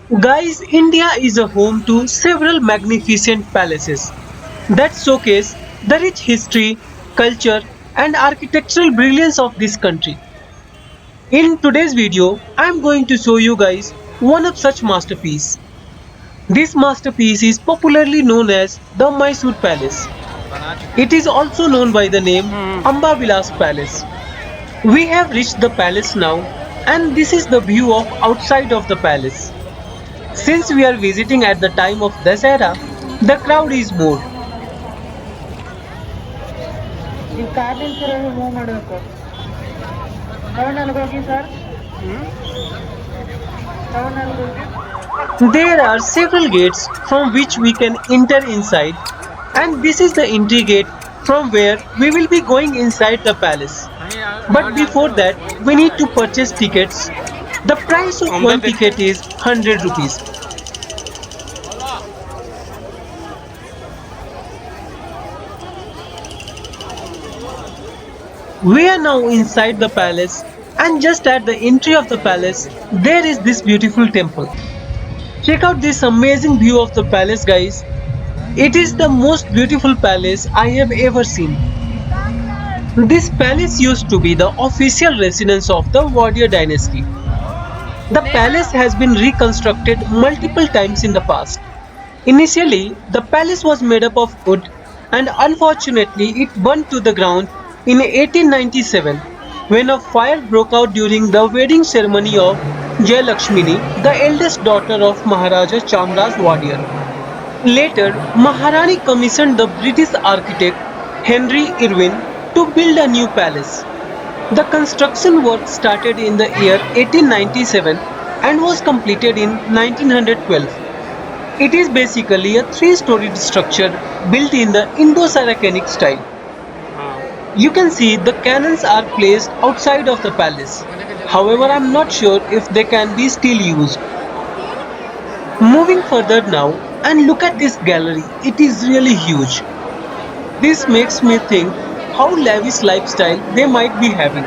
Guys, India is a home to several magnificent palaces that showcase the rich history, culture, and architectural brilliance of this country. In today's video, I am going to show you guys one of such masterpiece. This masterpiece is popularly known as the Mysore Palace. It is also known by the name Ambavilas Palace. We have reached the palace now, and this is the view of outside of the palace. Since we are visiting at the time of Dasara, the crowd is more. ನೀವು car ನಿಲ್ಸಿರೋದು move ಮಾಡಬೇಕು town ಅಲ್ಲಿ ಹೋಗಿ sir town ಅಲ್ಲಿ ಹೋಗಿ There are several gates from which we can enter inside, and this is the entry gate from where we will be going inside the palace. But before that, we need to purchase tickets. The price of one ticket is 100 rupees. We are now inside the palace, and just at the entry of the palace, there is this beautiful temple. Check out this amazing view of the palace, guys. It is the most beautiful palace I have ever seen. This palace used to be the official residence of the warrior dynasty. The palace has been reconstructed multiple times in the past. Initially, the palace was made up of wood, and unfortunately it burnt to the ground in 1897 when a fire broke out during the wedding ceremony of Jayalakshmini, the eldest daughter of Maharaja Chamraj Warrior. Later, Maharani commissioned the British architect Henry Irwin to build a new palace. The construction work started in the year 1897 and was completed in 1912. It is basically a three-storied structure built in the Indo-Saracenic style. You can see the cannons are placed outside of the palace. However, I am not sure if they can be still used. Moving further now and look at this gallery. It is really huge. This makes me think how lavish lifestyle they might be having.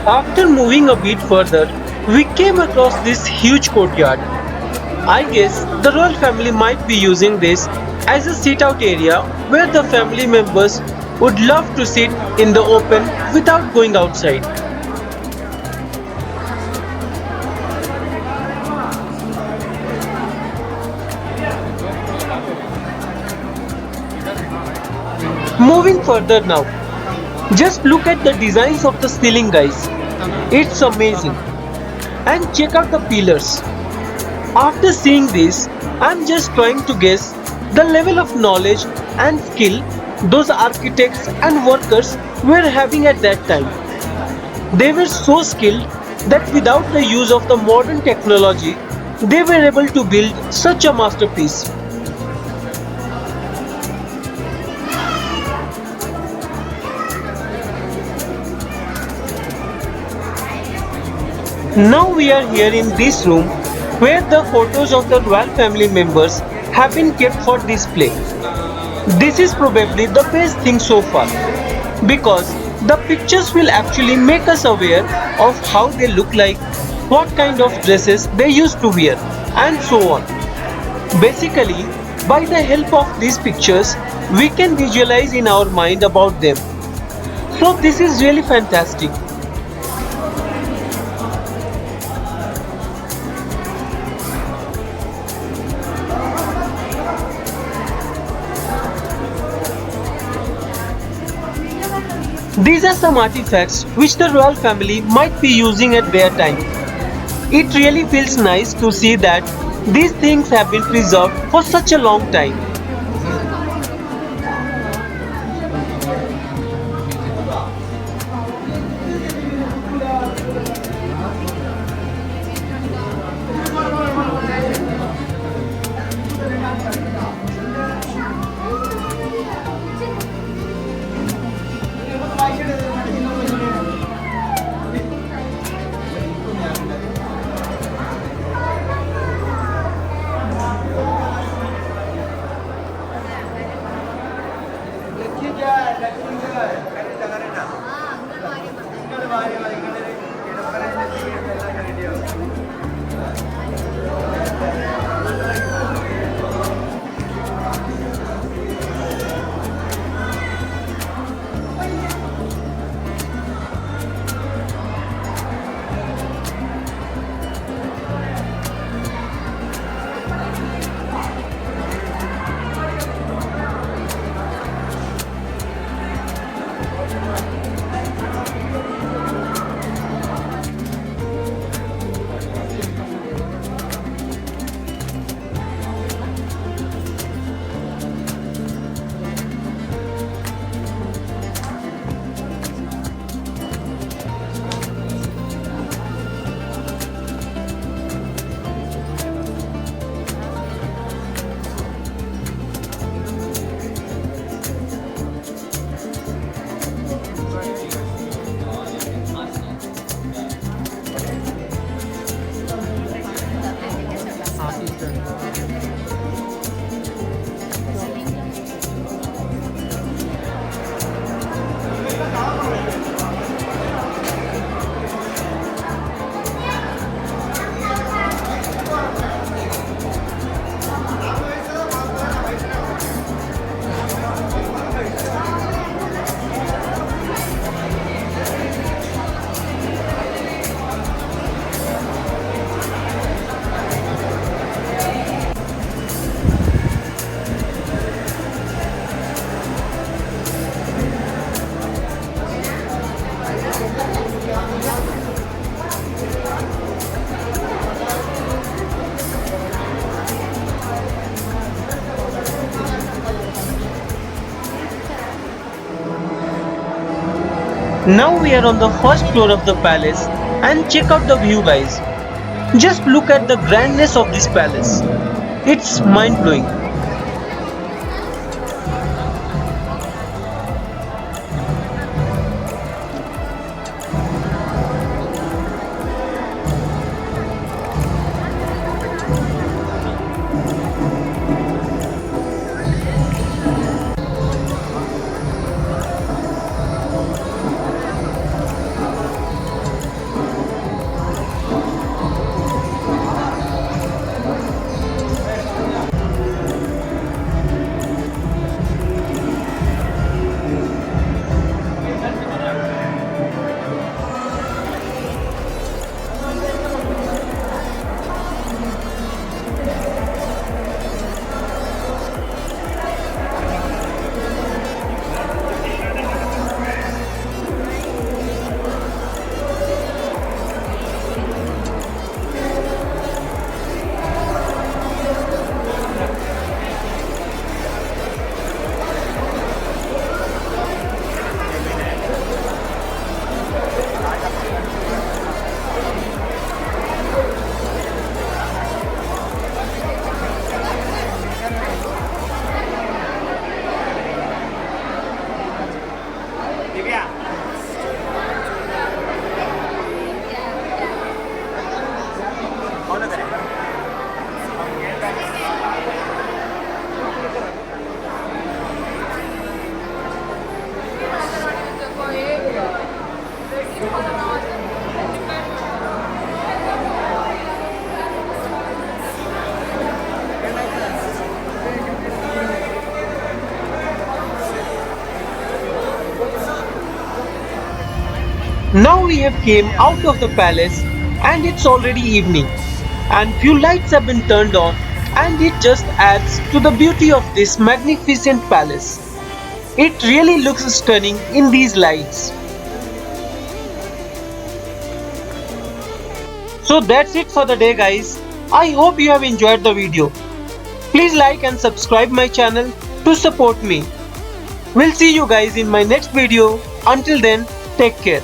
After moving a bit further, we came across this huge courtyard. I guess the royal family might be using this as a sit out area where the family members would love to sit in the open without going outside. Moving further now, just look at the designs of the ceiling, guys. It's amazing. And check out the pillars. After seeing this, I'm just trying to guess the level of knowledge and skill those architects and workers were having at that time. They were so skilled that without the use of the modern technology, they were able to build such a masterpiece. Now we are here in this room where the photos of the royal family members have been kept for display. This is probably the best thing so far because the pictures will actually make us aware of how they look like, what kind of dresses they used to wear, and so on. Basically, by the help of these pictures, we can visualize in our mind about them. So, this is really fantastic. These are some artifacts which the royal family might be using at their time. It really feels nice to see that these things have been preserved for such a long time. Now we are on the first floor of the palace and check out the view, guys. Just look at the grandness of this palace. It's mind blowing. Now we have came out of the palace and it's already evening and few lights have been turned on and it just adds to the beauty of this magnificent palace. It really looks stunning in these lights. So that's it for the day, guys. I hope you have enjoyed the video. Please like and subscribe my channel to support me. We'll see you guys in my next video. Until then, take care.